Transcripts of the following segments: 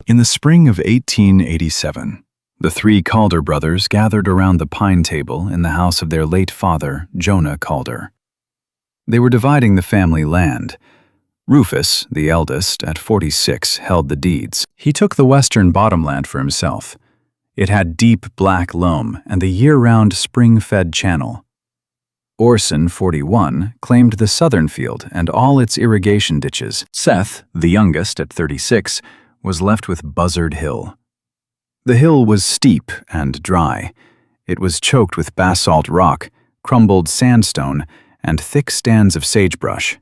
In the spring of 1887, the three Calder brothers gathered around the pine table in the house of their late father, Jonah Calder. They were dividing the family land. Rufus, the eldest, at 46, held the deeds. He took the western bottomland for himself. It had deep black loam and the year-round spring-fed channel. Orson, 41, claimed the southern field and all its irrigation ditches. Seth, the youngest, at 36, was left with Buzzard Hill. The hill was steep and dry. It was choked with basalt rock, crumbled sandstone, and thick stands of sagebrush.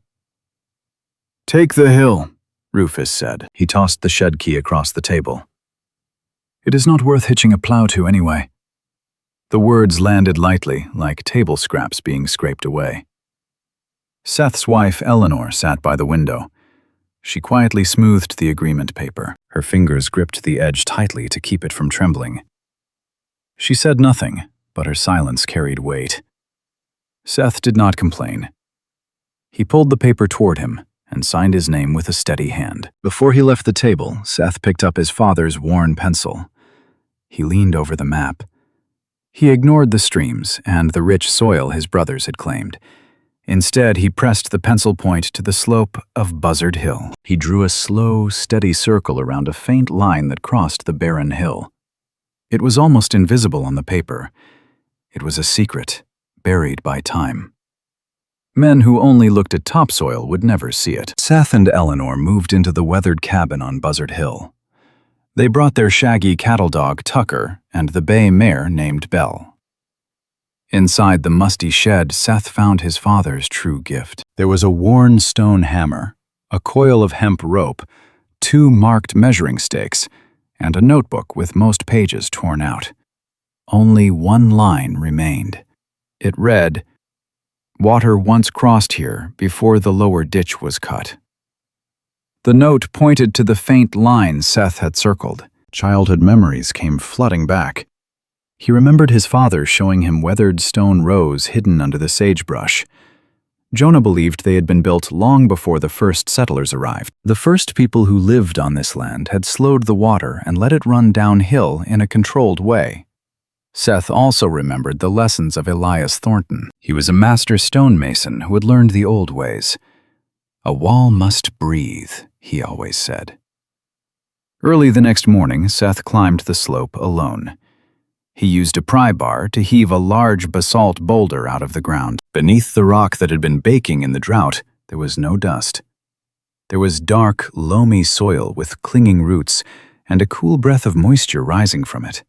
"Take the hill," Rufus said. He tossed the shed key across the table. "It is not worth hitching a plow to anyway." The words landed lightly, like table scraps being scraped away. Seth's wife, Eleanor, sat by the window. She quietly smoothed the agreement paper. Her fingers gripped the edge tightly to keep it from trembling. She said nothing, but her silence carried weight. Seth did not complain. He pulled the paper toward him and signed his name with a steady hand. Before he left the table, Seth picked up his father's worn pencil. He leaned over the map. He ignored the streams and the rich soil his brothers had claimed. Instead, he pressed the pencil point to the slope of Buzzard Hill. He drew a slow, steady circle around a faint line that crossed the barren hill. It was almost invisible on the paper. It was a secret, buried by time. Men who only looked at topsoil would never see it. Seth and Eleanor moved into the weathered cabin on Buzzard Hill. They brought their shaggy cattle dog, Tucker, and the bay mare named Belle. Inside the musty shed, Seth found his father's true gift. There was a worn stone hammer, a coil of hemp rope, 2 marked measuring stakes, and a notebook with most pages torn out. Only one line remained. It read, "Water once crossed here before the lower ditch was cut." The note pointed to the faint line Seth had circled. Childhood memories came flooding back. He remembered his father showing him weathered stone rows hidden under the sagebrush. Jonah believed they had been built long before the first settlers arrived. The first people who lived on this land had slowed the water and let it run downhill in a controlled way. Seth also remembered the lessons of Elias Thornton. He was a master stonemason who had learned the old ways. "A wall must breathe," he always said. Early the next morning, Seth climbed the slope alone. He used a pry bar to heave a large basalt boulder out of the ground. Beneath the rock that had been baking in the drought, there was no dust. There was dark, loamy soil with clinging roots and a cool breath of moisture rising from it.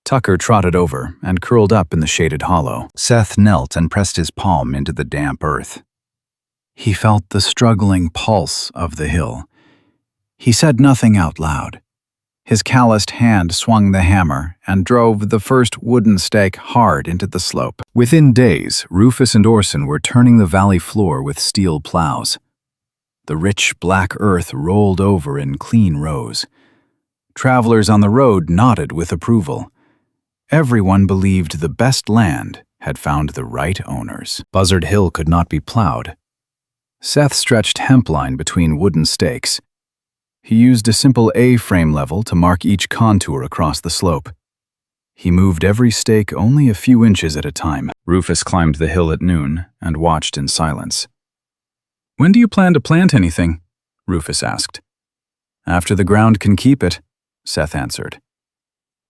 Tucker trotted over and curled up in the shaded hollow. Seth knelt and pressed his palm into the damp earth. He felt the struggling pulse of the hill. He said nothing out loud. His calloused hand swung the hammer and drove the first wooden stake hard into the slope. Within days, Rufus and Orson were turning the valley floor with steel plows. The rich black earth rolled over in clean rows. Travelers on the road nodded with approval. Everyone believed the best land had found the right owners. Buzzard Hill could not be plowed. Seth stretched hemp line between wooden stakes. He used a simple A-frame level to mark each contour across the slope. He moved every stake only a few inches at a time. Rufus climbed the hill at noon and watched in silence. "When do you plan to plant anything?" Rufus asked. "After the ground can keep it," Seth answered.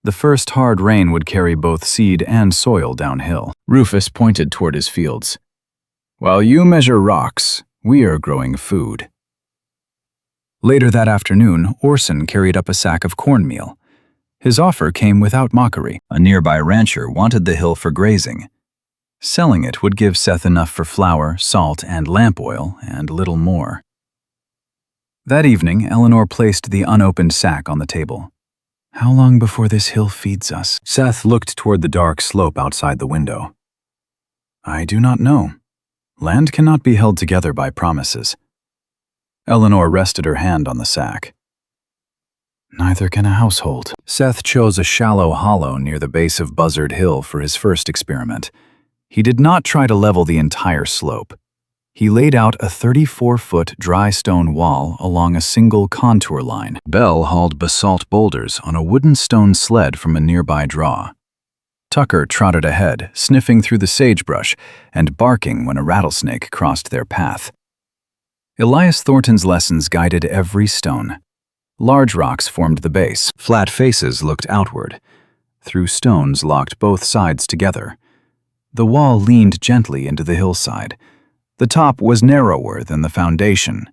The first hard rain would carry both seed and soil downhill. Rufus pointed toward his fields. "While you measure rocks, we are growing food." Later that afternoon, Orson carried up a sack of cornmeal. His offer came without mockery. A nearby rancher wanted the hill for grazing. Selling it would give Seth enough for flour, salt, and lamp oil, and little more. That evening, Eleanor placed the unopened sack on the table. "How long before this hill feeds us?" Seth looked toward the dark slope outside the window. "I do not know. Land cannot be held together by promises." Eleanor rested her hand on the sack. "Neither can a household." Seth chose a shallow hollow near the base of Buzzard Hill for his first experiment. He did not try to level the entire slope. He laid out a 34-foot dry stone wall along a single contour line. Belle hauled basalt boulders on a wooden stone sled from a nearby draw. Tucker trotted ahead, sniffing through the sagebrush and barking when a rattlesnake crossed their path. Elias Thornton's lessons guided every stone. Large rocks formed the base. Flat faces looked outward. Through stones locked both sides together. The wall leaned gently into the hillside. The top was narrower than the foundation.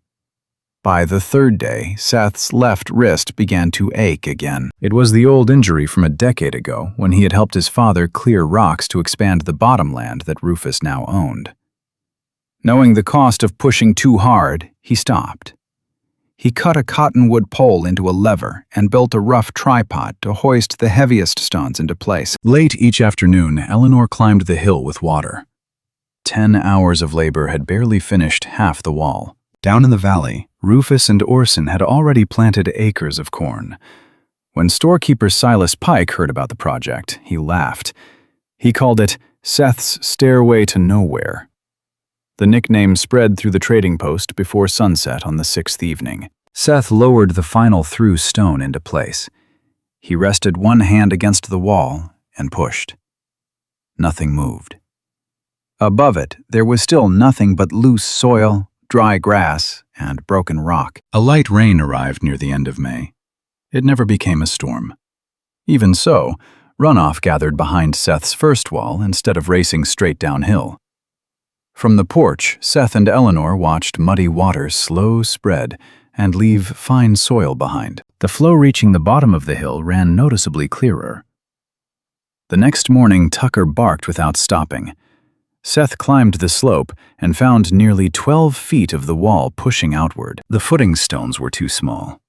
By the third day, Seth's left wrist began to ache again. It was the old injury from a decade ago when he had helped his father clear rocks to expand the bottomland that Rufus now owned. Knowing the cost of pushing too hard, he stopped. He cut a cottonwood pole into a lever and built a rough tripod to hoist the heaviest stones into place. Late each afternoon, Eleanor climbed the hill with water. 10 hours of labor had barely finished half the wall. Down in the valley, Rufus and Orson had already planted acres of corn. When storekeeper Silas Pike heard about the project, he laughed. He called it Seth's Stairway to Nowhere. The nickname spread through the trading post before sunset on the 6th evening. Seth lowered the final through stone into place. He rested one hand against the wall and pushed. Nothing moved. Above it, there was still nothing but loose soil, dry grass, and broken rock. A light rain arrived near the end of May. It never became a storm. Even so, runoff gathered behind Seth's first wall instead of racing straight downhill. From the porch, Seth and Eleanor watched muddy water slow spread and leave fine soil behind. The flow reaching the bottom of the hill ran noticeably clearer. The next morning, Tucker barked without stopping. Seth climbed the slope and found nearly 12 feet of the wall pushing outward. The footing stones were too small.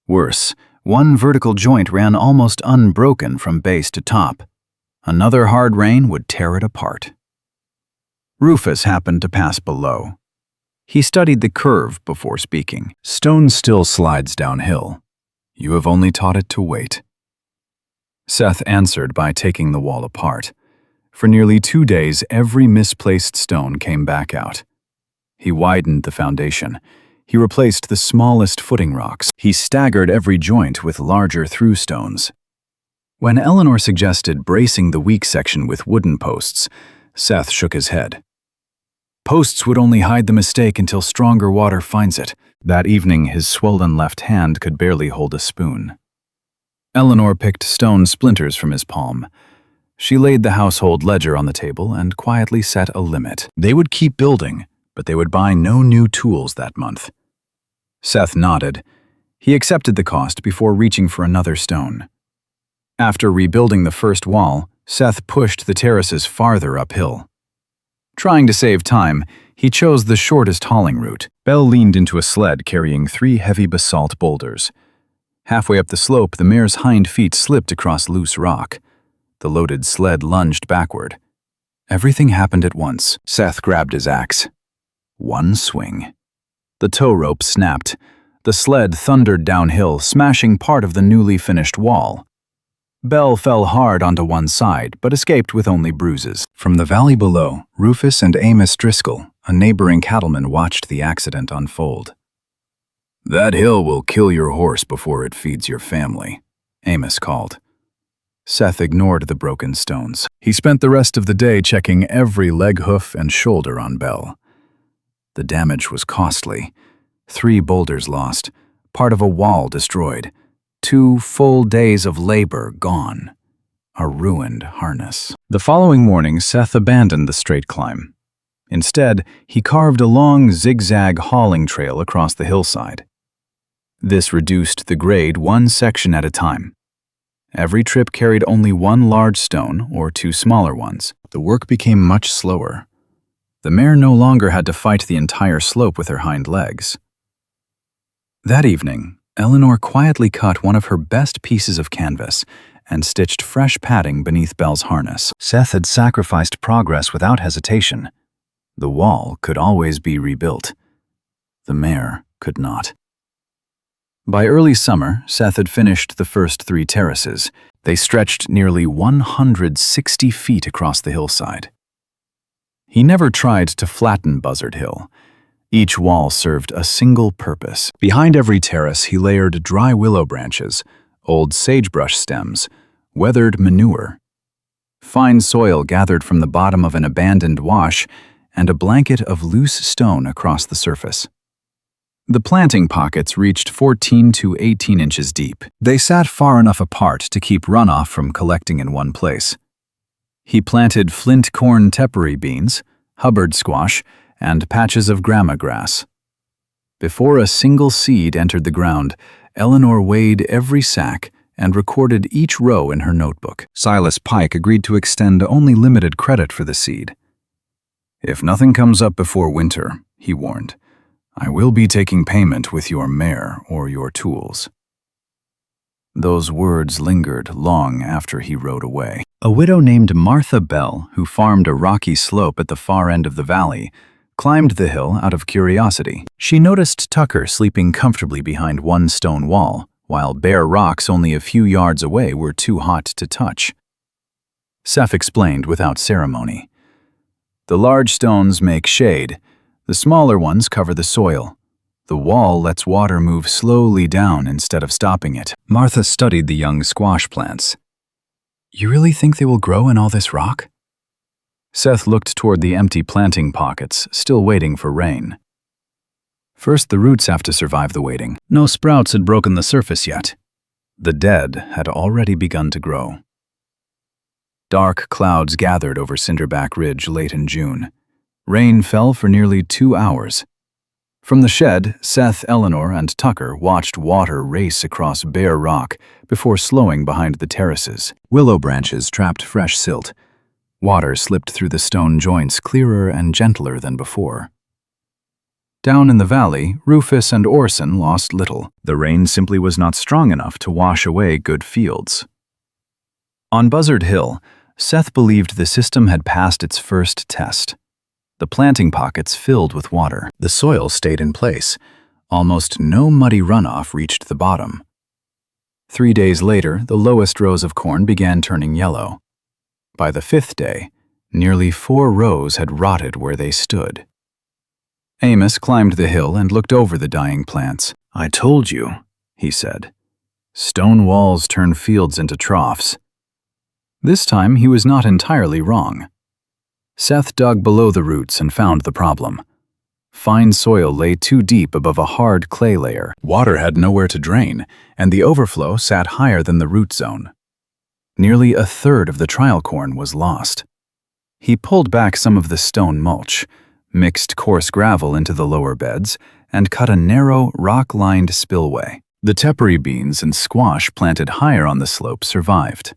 Worse, one vertical joint ran almost unbroken from base to top. Another hard rain would tear it apart. Rufus happened to pass below. He studied the curve before speaking. Stone still slides downhill. You have only taught it to wait. Seth answered by taking the wall apart. For nearly 2 days, every misplaced stone came back out. He widened the foundation. He replaced the smallest footing rocks. He staggered every joint with larger through stones. When Eleanor suggested bracing the weak section with wooden posts, Seth shook his head. Posts would only hide the mistake until stronger water finds it. That evening, his swollen left hand could barely hold a spoon. Eleanor picked stone splinters from his palm. She laid the household ledger on the table and quietly set a limit. They would keep building, but they would buy no new tools that month. Seth nodded. He accepted the cost before reaching for another stone. After rebuilding the first wall, Seth pushed the terraces farther uphill. Trying to save time, he chose the shortest hauling route. Belle leaned into a sled carrying 3 heavy basalt boulders. Halfway up the slope, the mare's hind feet slipped across loose rock. The loaded sled lunged backward. Everything happened at once. Seth grabbed his axe. One swing. The tow rope snapped. The sled thundered downhill, smashing part of the newly finished wall. Belle fell hard onto one side, but escaped with only bruises. From the valley below, Rufus and Amos Driscoll, a neighboring cattleman, watched the accident unfold. "That hill will kill your horse before it feeds your family," Amos called. Seth ignored the broken stones. He spent the rest of the day checking every leg, hoof, and shoulder on Belle. The damage was costly. 3 boulders lost, part of a wall destroyed, 2 full days of labor gone, a ruined harness. The following morning, Seth abandoned the straight climb. Instead, he carved a long zigzag hauling trail across the hillside. This reduced the grade one section at a time. Every trip carried only 1 large stone or 2 smaller ones. The work became much slower. The mare no longer had to fight the entire slope with her hind legs. That evening, Eleanor quietly cut one of her best pieces of canvas and stitched fresh padding beneath Belle's harness. Seth had sacrificed progress without hesitation. The wall could always be rebuilt. The mare could not. By early summer, Seth had finished the first 3 terraces. They stretched nearly 160 feet across the hillside. He never tried to flatten Buzzard Hill. Each wall served a single purpose. Behind every terrace, he layered dry willow branches, old sagebrush stems, weathered manure, fine soil gathered from the bottom of an abandoned wash, and a blanket of loose stone across the surface. The planting pockets reached 14 to 18 inches deep. They sat far enough apart to keep runoff from collecting in one place. He planted flint corn tepary beans, Hubbard squash, and patches of grama grass. Before a single seed entered the ground, Eleanor weighed every sack and recorded each row in her notebook. Silas Pike agreed to extend only limited credit for the seed. "If nothing comes up before winter," he warned, "I will be taking payment with your mare or your tools." Those words lingered long after he rode away. A widow named Martha Bell, who farmed a rocky slope at the far end of the valley, climbed the hill out of curiosity. She noticed Tucker sleeping comfortably behind one stone wall, while bare rocks only a few yards away were too hot to touch. Seth explained without ceremony. "The large stones make shade. The smaller ones cover the soil. The wall lets water move slowly down instead of stopping it." Martha studied the young squash plants. "You really think they will grow in all this rock?" Seth looked toward the empty planting pockets, still waiting for rain. First, the roots have to survive the waiting. No sprouts had broken the surface yet. The dead had already begun to grow. Dark clouds gathered over Cinderback Ridge late in June. Rain fell for nearly 2 hours. From the shed, Seth, Eleanor, and Tucker watched water race across bare rock before slowing behind the terraces. Willow branches trapped fresh silt. Water slipped through the stone joints clearer and gentler than before. Down in the valley, Rufus and Orson lost little. The rain simply was not strong enough to wash away good fields. On Buzzard Hill, Seth believed the system had passed its first test. The planting pockets filled with water. The soil stayed in place. Almost no muddy runoff reached the bottom. 3 days later, the lowest rows of corn began turning yellow. By the 5th day, nearly 4 rows had rotted where they stood. Amos climbed the hill and looked over the dying plants. "I told you," he said. "Stone walls turn fields into troughs." This time, he was not entirely wrong. Seth dug below the roots and found the problem. Fine soil lay too deep above a hard clay layer. Water had nowhere to drain, and the overflow sat higher than the root zone. Nearly a third of the trial corn was lost. He pulled back some of the stone mulch, mixed coarse gravel into the lower beds, and cut a narrow, rock-lined spillway. The tepary beans and squash planted higher on the slope survived.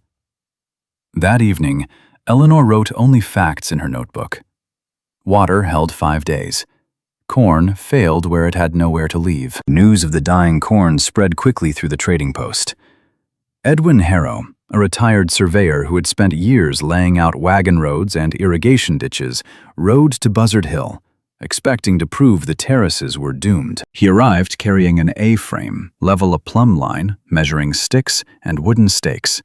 That evening, Eleanor wrote only facts in her notebook. Water held 5 days. Corn failed where it had nowhere to leave. News of the dying corn spread quickly through the trading post. Edwin Harrow, a retired surveyor who had spent years laying out wagon roads and irrigation ditches, rode to Buzzard Hill, expecting to prove the terraces were doomed. He arrived carrying an A-frame, level a plumb line, measuring sticks and wooden stakes.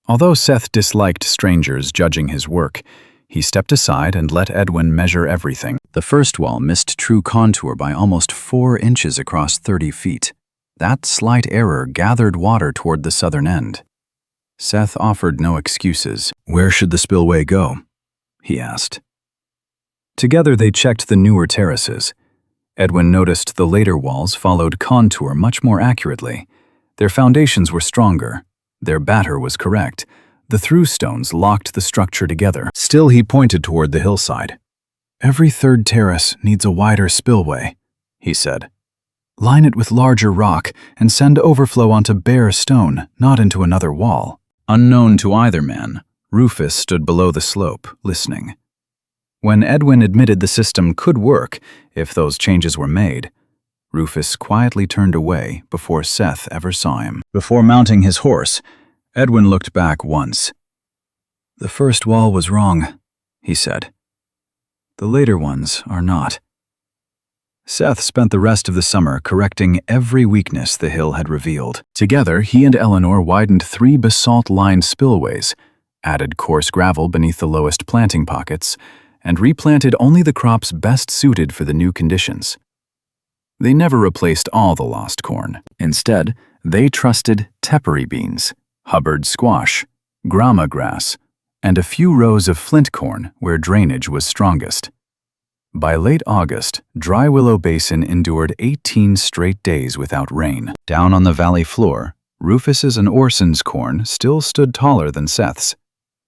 Although Seth disliked strangers judging his work, he stepped aside and let Edwin measure everything. The first wall missed true contour by almost 4 inches across 30 feet. That slight error gathered water toward the southern end. Seth offered no excuses. "Where should the spillway go?" he asked. Together they checked the newer terraces. Edwin noticed the later walls followed contour much more accurately. Their foundations were stronger. Their batter was correct. The through stones locked the structure together. Still, he pointed toward the hillside. "Every third terrace needs a wider spillway," he said. "Line it with larger rock and send overflow onto bare stone, not into another wall." Unknown to either man, Rufus stood below the slope, listening. When Edwin admitted the system could work if those changes were made, Rufus quietly turned away before Seth ever saw him. Before mounting his horse, Edwin looked back once. "The first wall was wrong," he said. "The later ones are not." Seth spent the rest of the summer correcting every weakness the hill had revealed. Together, he and Eleanor widened 3 basalt-lined spillways, added coarse gravel beneath the lowest planting pockets, and replanted only the crops best suited for the new conditions. They never replaced all the lost corn. Instead, they trusted tepary beans, Hubbard squash, grama grass, and a few rows of flint corn where drainage was strongest. By late August, Dry Willow Basin endured 18 straight days without rain. Down on the valley floor, Rufus's and Orson's corn still stood taller than Seth's,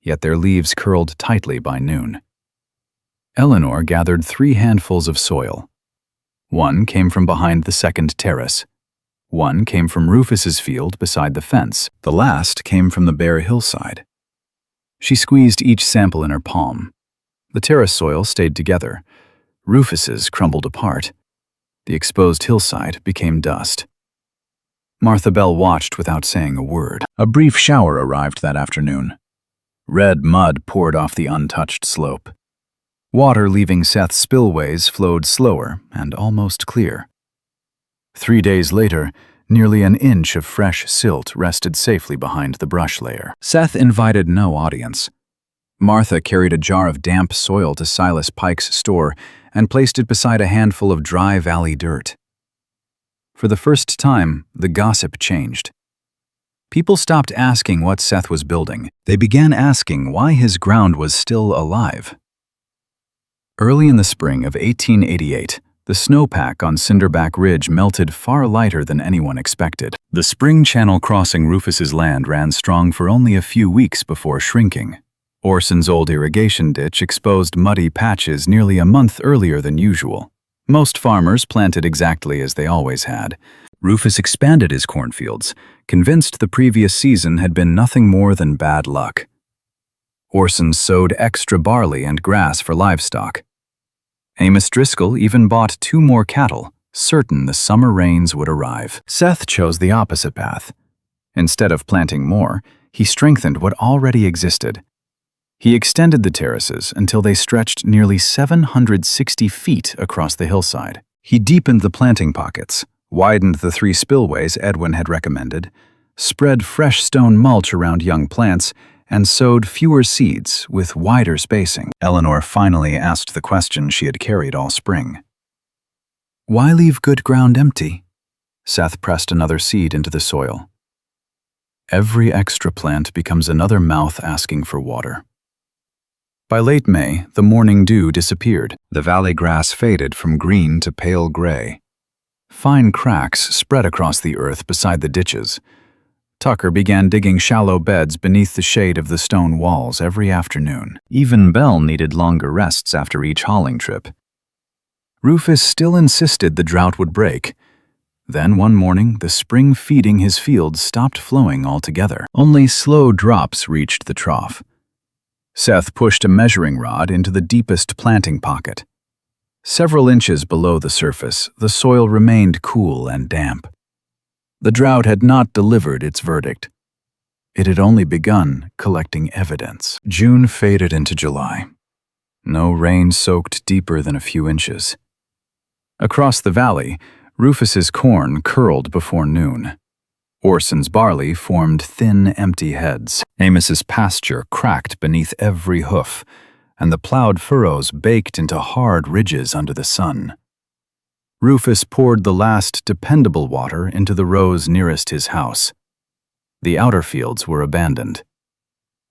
yet their leaves curled tightly by noon. Eleanor gathered 3 handfuls of soil. One came from behind the second terrace. One came from Rufus's field beside the fence. The last came from the bare hillside. She squeezed each sample in her palm. The terrace soil stayed together. Rufus's crumbled apart. The exposed hillside became dust. Martha Bell watched without saying a word. A brief shower arrived that afternoon. Red mud poured off the untouched slope. Water leaving Seth's spillways flowed slower and almost clear. 3 days later, nearly an inch of fresh silt rested safely behind the brush layer. Seth invited no audience. Martha carried a jar of damp soil to Silas Pike's store and placed it beside a handful of dry valley dirt. For the first time, the gossip changed. People stopped asking what Seth was building. They began asking why his ground was still alive. Early in the spring of 1888, the snowpack on Cinderback Ridge melted far lighter than anyone expected. The spring channel crossing Rufus's land ran strong for only a few weeks before shrinking. Orson's old irrigation ditch exposed muddy patches nearly a month earlier than usual. Most farmers planted exactly as they always had. Rufus expanded his cornfields, convinced the previous season had been nothing more than bad luck. Orson sowed extra barley and grass for livestock. Amos Driscoll even bought 2 more cattle, certain the summer rains would arrive. Seth chose the opposite path. Instead of planting more, he strengthened what already existed. He extended the terraces until they stretched nearly 760 feet across the hillside. He deepened the planting pockets, widened the 3 spillways Edwin had recommended, spread fresh stone mulch around young plants, and sowed fewer seeds with wider spacing. Eleanor finally asked the question she had carried all spring. "Why leave good ground empty?" Seth pressed another seed into the soil. Every extra plant becomes another mouth asking for water. By late May, the morning dew disappeared. The valley grass faded from green to pale gray. Fine cracks spread across the earth beside the ditches. Tucker began digging shallow beds beneath the shade of the stone walls every afternoon. Even Bell needed longer rests after each hauling trip. Rufus still insisted the drought would break. Then one morning, the spring feeding his fields stopped flowing altogether. Only slow drops reached the trough. Seth pushed a measuring rod into the deepest planting pocket. Several inches below the surface, the soil remained cool and damp. The drought had not delivered its verdict. It had only begun collecting evidence. June faded into July. No rain soaked deeper than a few inches. Across the valley, Rufus's corn curled before noon. Orson's barley formed thin, empty heads. Amos's pasture cracked beneath every hoof, and the plowed furrows baked into hard ridges under the sun. Rufus poured the last dependable water into the rows nearest his house. The outer fields were abandoned.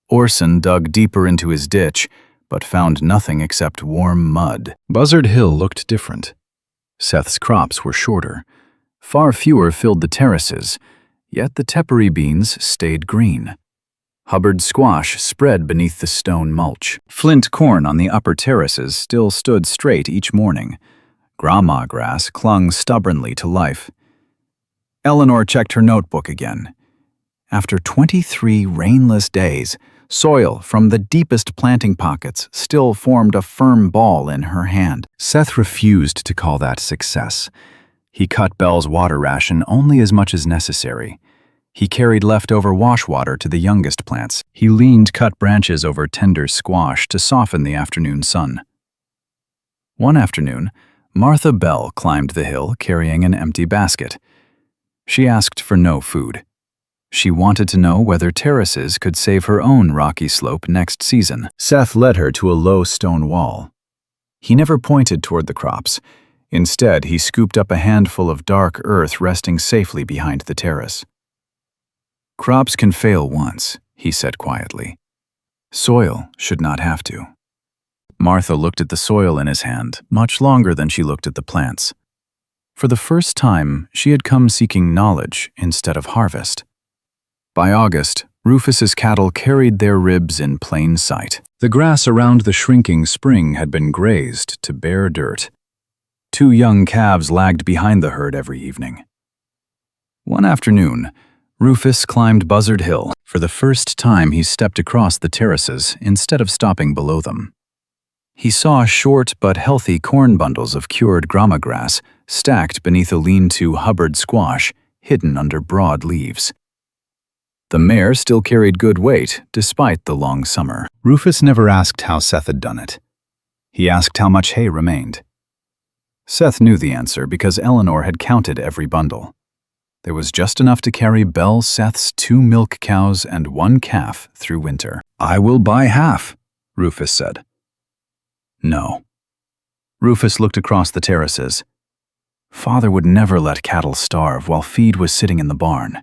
Orson dug deeper into his ditch, but found nothing except warm mud. Buzzard Hill looked different. Seth's crops were shorter. Far fewer filled the terraces, yet the tepary beans stayed green. Hubbard squash spread beneath the stone mulch. Flint corn on the upper terraces still stood straight each morning. Grama grass clung stubbornly to life. Eleanor checked her notebook again. After 23 rainless days, soil from the deepest planting pockets still formed a firm ball in her hand. Seth refused to call that success. He cut Belle's water ration only as much as necessary. He carried leftover wash water to the youngest plants. He leaned cut branches over tender squash to soften the afternoon sun. One afternoon, Martha Bell climbed the hill carrying an empty basket. She asked for no food. She wanted to know whether terraces could save her own rocky slope next season. Seth led her to a low stone wall. He never pointed toward the crops. Instead, he scooped up a handful of dark earth resting safely behind the terrace. "Crops can fail once," he said quietly. "Soil should not have to." Martha looked at the soil in his hand much longer than she looked at the plants. For the first time, she had come seeking knowledge instead of harvest. By August, Rufus's cattle carried their ribs in plain sight. The grass around the shrinking spring had been grazed to bare dirt. 2 young calves lagged behind the herd every evening. One afternoon, Rufus climbed Buzzard Hill. For the first time, he stepped across the terraces instead of stopping below them. He saw short but healthy corn bundles of cured grama grass stacked beneath a lean-to Hubbard squash hidden under broad leaves. The mare still carried good weight despite the long summer. Rufus never asked how Seth had done it. He asked how much hay remained. Seth knew the answer because Eleanor had counted every bundle. There was just enough to carry Belle Seth's 2 milk cows and 1 calf through winter. "I will buy half," Rufus said. No. Rufus looked across the terraces. Father would never let cattle starve while feed was sitting in the barn.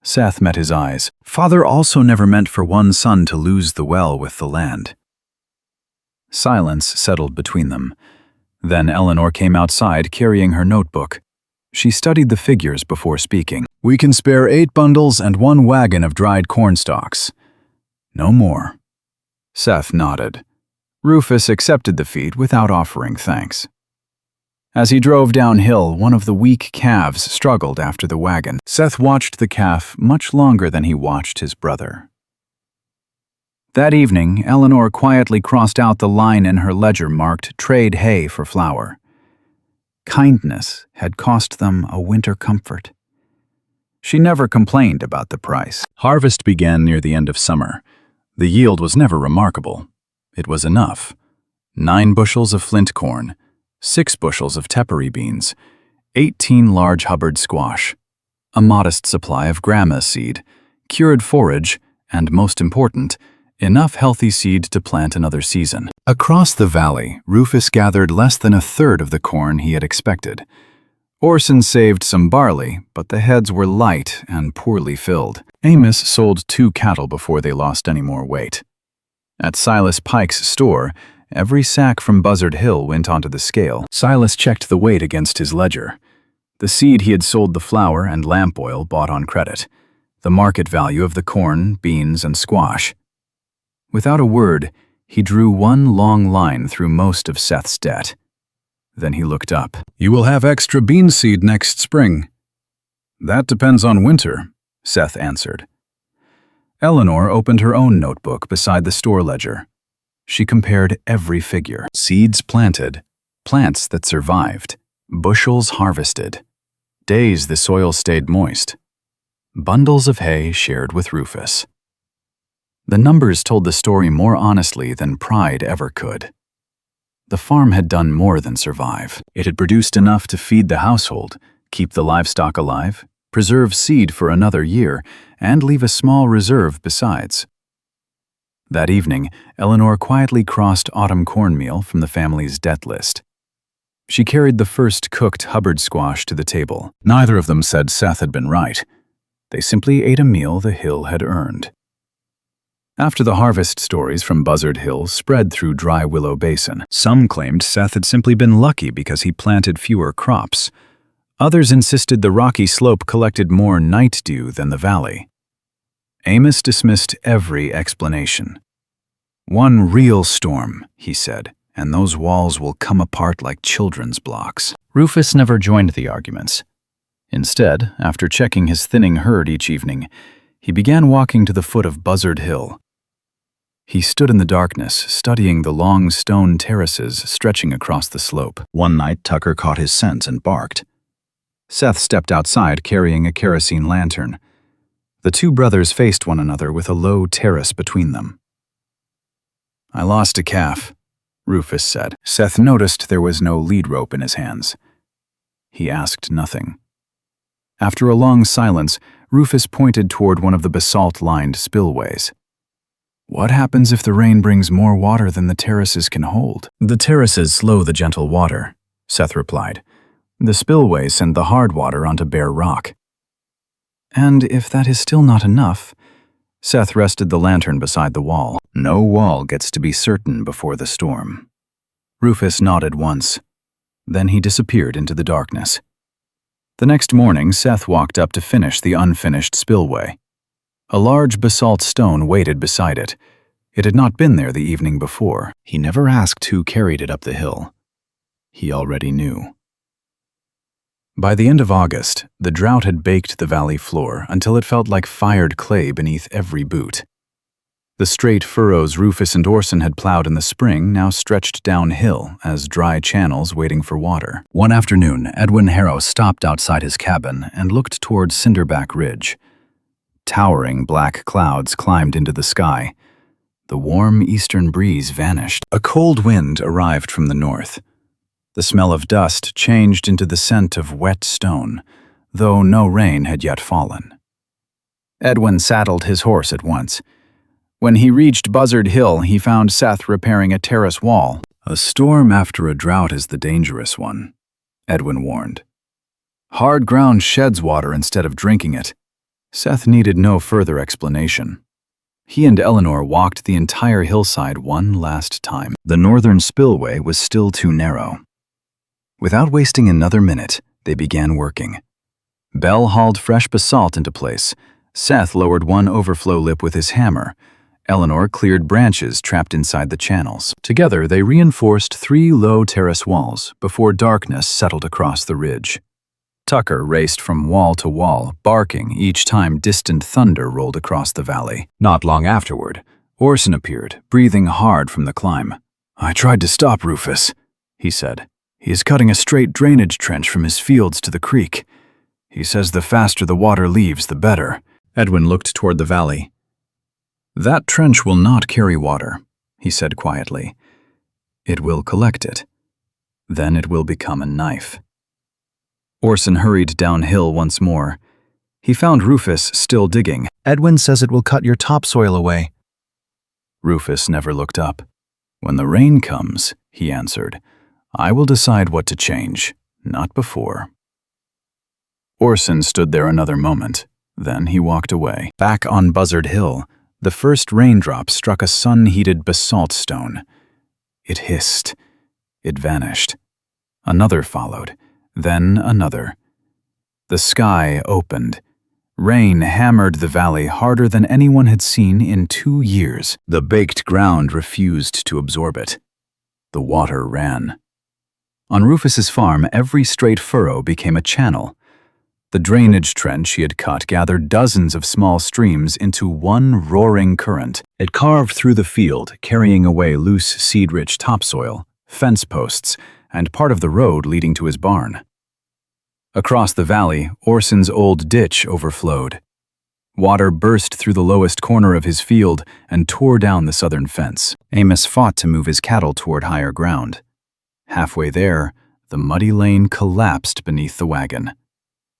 Seth met his eyes. Father also never meant for one son to lose the well with the land. Silence settled between them. Then Eleanor came outside carrying her notebook. She studied the figures before speaking. "We can spare 8 bundles and 1 wagon of dried corn stalks. No more." Seth nodded. Rufus accepted the feed without offering thanks. As he drove downhill, one of the weak calves struggled after the wagon. Seth watched the calf much longer than he watched his brother. That evening, Eleanor quietly crossed out the line in her ledger marked "Trade hay for flour." Kindness had cost them a winter comfort. She never complained about the price. Harvest began near the end of summer. The yield was never remarkable. It was enough. 9 bushels of flint corn, 6 bushels of tepary beans, 18 large Hubbard squash, a modest supply of grama seed, cured forage, and most important, enough healthy seed to plant another season. Across the valley, Rufus gathered less than a third of the corn he had expected. Orson saved some barley, but the heads were light and poorly filled. Amos sold 2 cattle before they lost any more weight. At Silas Pike's store, every sack from Buzzard Hill went onto the scale. Silas checked the weight against his ledger. The seed he had sold the flour and lamp oil bought on credit. The market value of the corn, beans, and squash. Without a word, he drew one long line through most of Seth's debt. Then he looked up. "You will have extra bean seed next spring." "That depends on winter," Seth answered. Eleanor opened her own notebook beside the store ledger. She compared every figure. Seeds planted, plants that survived, bushels harvested, days the soil stayed moist, bundles of hay shared with Rufus. The numbers told the story more honestly than pride ever could. The farm had done more than survive. It had produced enough to feed the household, keep the livestock alive, preserve seed for another year, and leave a small reserve besides. That evening, Eleanor quietly crossed autumn cornmeal from the family's debt list. She carried the first cooked Hubbard squash to the table. Neither of them said Seth had been right. They simply ate a meal the hill had earned. After the harvest stories from Buzzard Hill spread through Dry Willow Basin, some claimed Seth had simply been lucky because he planted fewer crops. Others insisted the rocky slope collected more night dew than the valley. Amos dismissed every explanation. "One real storm," he said, "and those walls will come apart like children's blocks." Rufus never joined the arguments. Instead, after checking his thinning herd each evening, he began walking to the foot of Buzzard Hill. He stood in the darkness, studying the long stone terraces stretching across the slope. One night, Tucker caught his scent and barked. Seth stepped outside carrying a kerosene lantern. The 2 brothers faced one another with a low terrace between them. "I lost a calf," Rufus said. Seth noticed there was no lead rope in his hands. He asked nothing. After a long silence, Rufus pointed toward one of the basalt-lined spillways. What happens if the rain brings more water than the terraces can hold? The terraces slow the gentle water, Seth replied. The spillways send the hard water onto bare rock. And if that is still not enough, Seth rested the lantern beside the wall. No wall gets to be certain before the storm. Rufus nodded once. Then he disappeared into the darkness. The next morning, Seth walked up to finish the unfinished spillway. A large basalt stone waited beside it. It had not been there the evening before. He never asked who carried it up the hill. He already knew. By the end of August, the drought had baked the valley floor until it felt like fired clay beneath every boot. The straight furrows Rufus and Orson had plowed in the spring now stretched downhill as dry channels waiting for water. One afternoon, Edwin Harrow stopped outside his cabin and looked toward Cinderback Ridge. Towering black clouds climbed into the sky. The warm eastern breeze vanished. A cold wind arrived from the north. The smell of dust changed into the scent of wet stone, though no rain had yet fallen. Edwin saddled his horse at once. When he reached Buzzard Hill, he found Seth repairing a terrace wall. A storm after a drought is the dangerous one, Edwin warned. Hard ground sheds water instead of drinking it. Seth needed no further explanation. He and Eleanor walked the entire hillside one last time. The northern spillway was still too narrow. Without wasting another minute, they began working. Bell hauled fresh basalt into place. Seth lowered one overflow lip with his hammer. Eleanor cleared branches trapped inside the channels. Together, they reinforced 3 low terrace walls before darkness settled across the ridge. Tucker raced from wall to wall, barking each time distant thunder rolled across the valley. Not long afterward, Orson appeared, breathing hard from the climb. "I tried to stop Rufus," he said. "He is cutting a straight drainage trench from his fields to the creek. He says the faster the water leaves, the better." Edwin looked toward the valley. "That trench will not carry water," he said quietly. "It will collect it. Then it will become a knife." Orson hurried downhill once more. He found Rufus still digging. "Edwin says it will cut your topsoil away." Rufus never looked up. "When the rain comes," he answered, "I will decide what to change, not before." Orson stood there another moment. Then he walked away. Back on Buzzard Hill, the first raindrop struck a sun-heated basalt stone. It hissed. It vanished. Another followed, then another. The sky opened. Rain hammered the valley harder than anyone had seen in 2 years. The baked ground refused to absorb it. The water ran. On Rufus's farm, every straight furrow became a channel. The drainage trench he had cut gathered dozens of small streams into one roaring current. It carved through the field, carrying away loose, seed-rich topsoil, fence posts, and part of the road leading to his barn. Across the valley, Orson's old ditch overflowed. Water burst through the lowest corner of his field and tore down the southern fence. Amos fought to move his cattle toward higher ground. Halfway there, the muddy lane collapsed beneath the wagon.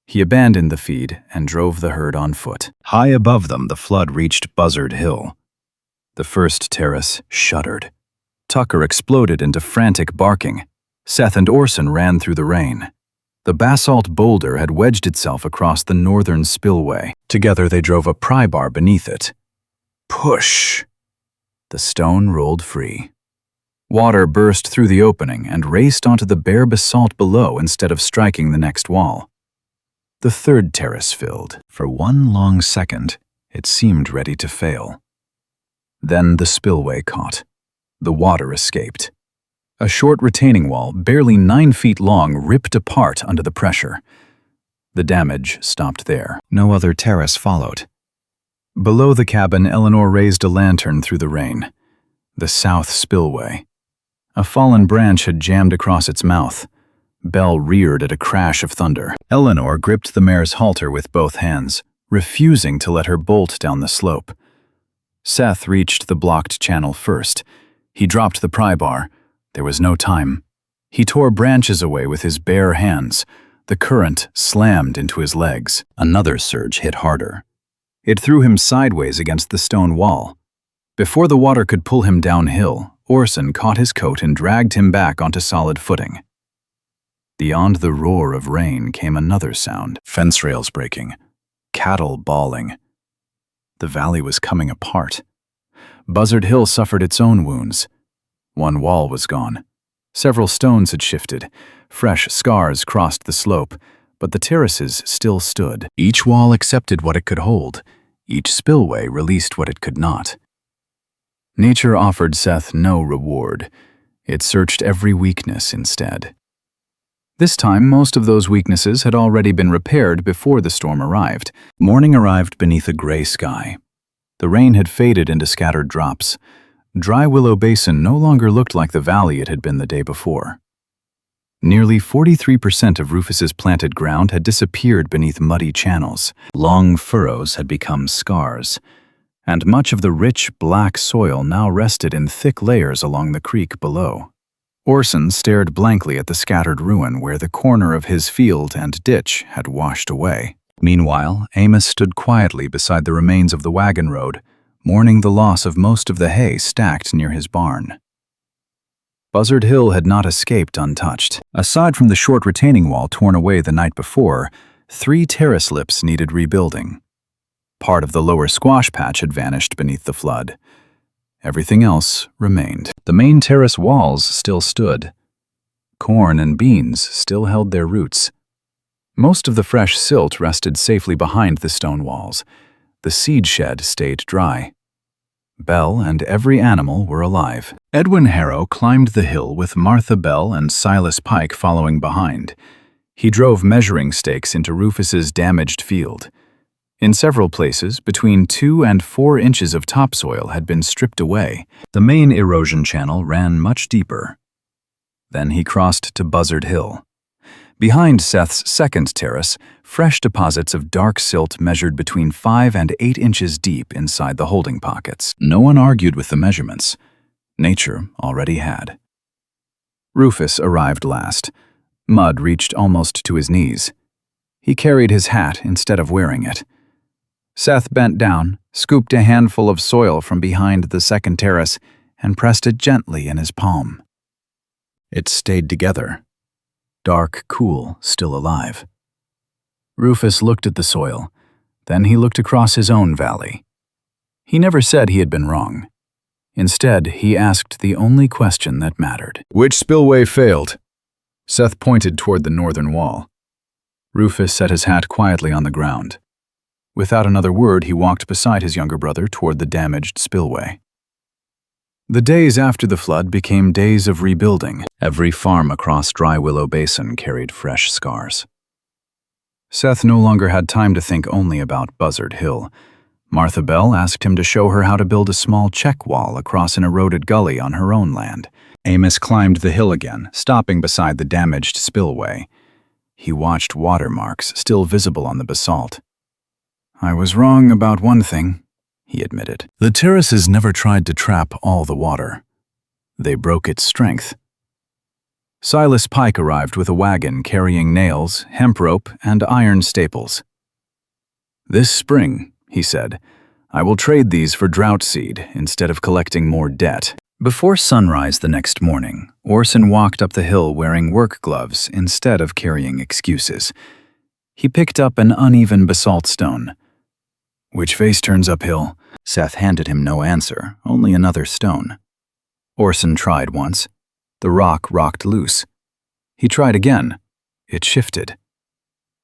He abandoned the feed and drove the herd on foot. High above them, the flood reached Buzzard Hill. The first terrace shuddered. Tucker exploded into frantic barking. Seth and Orson ran through the rain. The basalt boulder had wedged itself across the northern spillway. Together they drove a pry bar beneath it. Push! The stone rolled free. Water burst through the opening and raced onto the bare basalt below instead of striking the next wall. The third terrace filled. For one long second, it seemed ready to fail. Then the spillway caught. The water escaped. A short retaining wall, barely 9 feet long, ripped apart under the pressure. The damage stopped there. No other terrace followed. Below the cabin, Eleanor raised a lantern through the rain. The south spillway. A fallen branch had jammed across its mouth. Bell reared at a crash of thunder. Eleanor gripped the mare's halter with both hands, refusing to let her bolt down the slope. Seth reached the blocked channel first. He dropped the pry bar. There was no time. He tore branches away with his bare hands. The current slammed into his legs. Another surge hit harder. It threw him sideways against the stone wall. Before the water could pull him downhill, Orson caught his coat and dragged him back onto solid footing. Beyond the roar of rain came another sound, fence rails breaking, cattle bawling. The valley was coming apart. Buzzard Hill suffered its own wounds. One wall was gone. Several stones had shifted. Fresh scars crossed the slope, but the terraces still stood. Each wall accepted what it could hold. Each spillway released what it could not. Nature offered Seth no reward. It searched every weakness instead. This time, most of those weaknesses had already been repaired before the storm arrived. Morning arrived beneath a gray sky. The rain had faded into scattered drops. Dry Willow Basin no longer looked like the valley it had been the day before. Nearly 43% of Rufus's planted ground had disappeared beneath muddy channels. Long furrows had become scars, and much of the rich, black soil now rested in thick layers along the creek below. Orson stared blankly at the scattered ruin where the corner of his field and ditch had washed away. Meanwhile, Amos stood quietly beside the remains of the wagon road, mourning the loss of most of the hay stacked near his barn. Buzzard Hill had not escaped untouched. Aside from the short retaining wall torn away the night before, 3 terrace lips needed rebuilding. Part of the lower squash patch had vanished beneath the flood. Everything else remained. The main terrace walls still stood. Corn and beans still held their roots. Most of the fresh silt rested safely behind the stone walls. The seed shed stayed dry. Belle and every animal were alive. Edwin Harrow climbed the hill with Martha Bell and Silas Pike following behind. He drove measuring stakes into Rufus's damaged field. In several places, between 2 and 4 inches of topsoil had been stripped away. The main erosion channel ran much deeper. Then he crossed to Buzzard Hill. Behind Seth's second terrace, fresh deposits of dark silt measured between 5 and 8 inches deep inside the holding pockets. No one argued with the measurements. Nature already had. Rufus arrived last. Mud reached almost to his knees. He carried his hat instead of wearing it. Seth bent down, scooped a handful of soil from behind the second terrace, and pressed it gently in his palm. It stayed together. Dark, cool, still alive. Rufus looked at the soil. Then he looked across his own valley. He never said he had been wrong. Instead, he asked the only question that mattered. Which spillway failed? Seth pointed toward the northern wall. Rufus set his hat quietly on the ground. Without another word, he walked beside his younger brother toward the damaged spillway. The days after the flood became days of rebuilding. Every farm across Dry Willow Basin carried fresh scars. Seth no longer had time to think only about Buzzard Hill. Martha Bell asked him to show her how to build a small check wall across an eroded gully on her own land. Amos climbed the hill again, stopping beside the damaged spillway. He watched watermarks still visible on the basalt. I was wrong about one thing, he admitted. The terraces never tried to trap all the water. They broke its strength. Silas Pike arrived with a wagon carrying nails, hemp rope, and iron staples. This spring, he said, I will trade these for drought seed instead of collecting more debt. Before sunrise the next morning, Orson walked up the hill wearing work gloves instead of carrying excuses. He picked up an uneven basalt stone. Which face turns uphill? Seth handed him no answer, only another stone. Orson tried once. The rock rocked loose. He tried again. It shifted.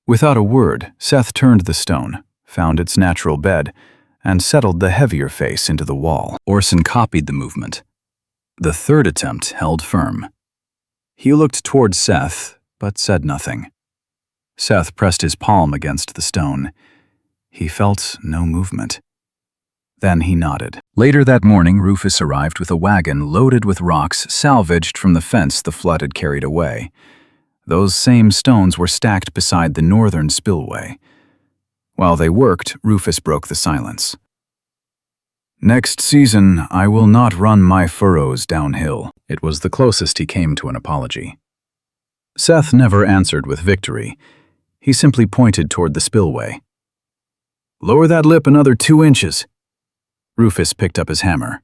Without a word, Seth turned the stone, found its natural bed, and settled the heavier face into the wall. Orson copied the movement. The third attempt held firm. He looked toward Seth, but said nothing. Seth pressed his palm against the stone. He felt no movement. Then he nodded. Later that morning, Rufus arrived with a wagon loaded with rocks salvaged from the fence the flood had carried away. Those same stones were stacked beside the northern spillway. While they worked, Rufus broke the silence. Next season, I will not run my furrows downhill. It was the closest he came to an apology. Seth never answered with victory. He simply pointed toward the spillway. Lower that lip another 2 inches. Rufus picked up his hammer.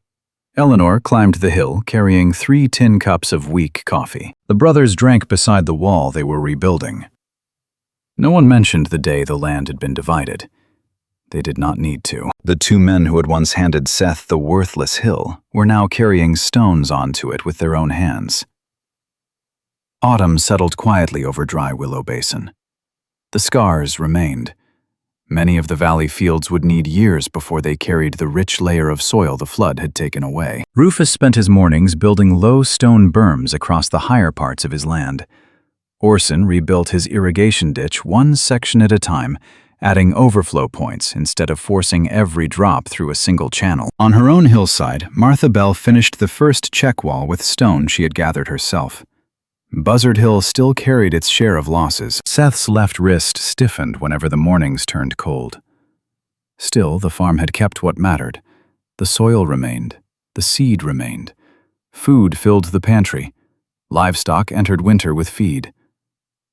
Eleanor climbed the hill, carrying 3 tin cups of weak coffee. The brothers drank beside the wall they were rebuilding. No one mentioned the day the land had been divided. They did not need to. The 2 men who had once handed Seth the worthless hill were now carrying stones onto it with their own hands. Autumn settled quietly over Dry Willow Basin. The scars remained. Many of the valley fields would need years before they carried the rich layer of soil the flood had taken away. Rufus spent his mornings building low stone berms across the higher parts of his land. Orson rebuilt his irrigation ditch one section at a time, adding overflow points instead of forcing every drop through a single channel. On her own hillside, Martha Bell finished the first check wall with stone she had gathered herself. Buzzard Hill still carried its share of losses. Seth's left wrist stiffened whenever the mornings turned cold. Still, the farm had kept what mattered. The soil remained. The seed remained. Food filled the pantry. Livestock entered winter with feed.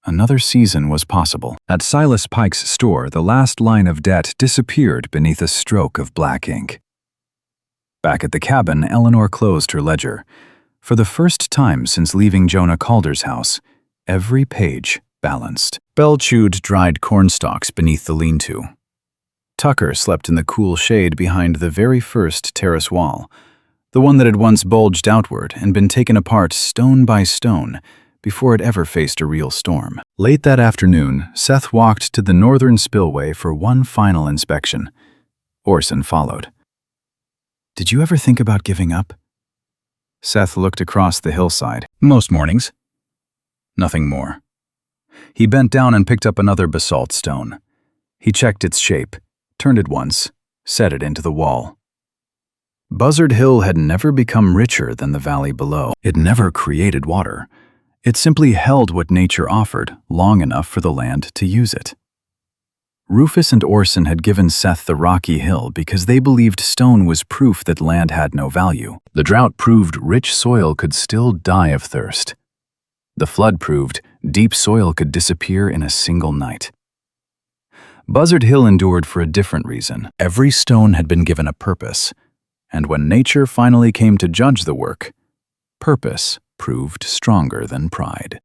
Another season was possible. At Silas Pike's store, the last line of debt disappeared beneath a stroke of black ink. Back at the cabin, Eleanor closed her ledger. For the first time since leaving Jonah Calder's house, every page balanced. Belle chewed dried cornstalks beneath the lean-to. Tucker slept in the cool shade behind the very first terrace wall, the one that had once bulged outward and been taken apart stone by stone before it ever faced a real storm. Late that afternoon, Seth walked to the northern spillway for one final inspection. Orson followed. "Did you ever think about giving up?" Seth looked across the hillside. "Most mornings." Nothing more. He bent down and picked up another basalt stone. He checked its shape, turned it once, set it into the wall. Buzzard Hill had never become richer than the valley below. It never created water. It simply held what nature offered long enough for the land to use it. Rufus and Orson had given Seth the rocky hill because they believed stone was proof that land had no value. The drought proved rich soil could still die of thirst. The flood proved deep soil could disappear in a single night. Buzzard Hill endured for a different reason. Every stone had been given a purpose, and when nature finally came to judge the work, purpose proved stronger than pride.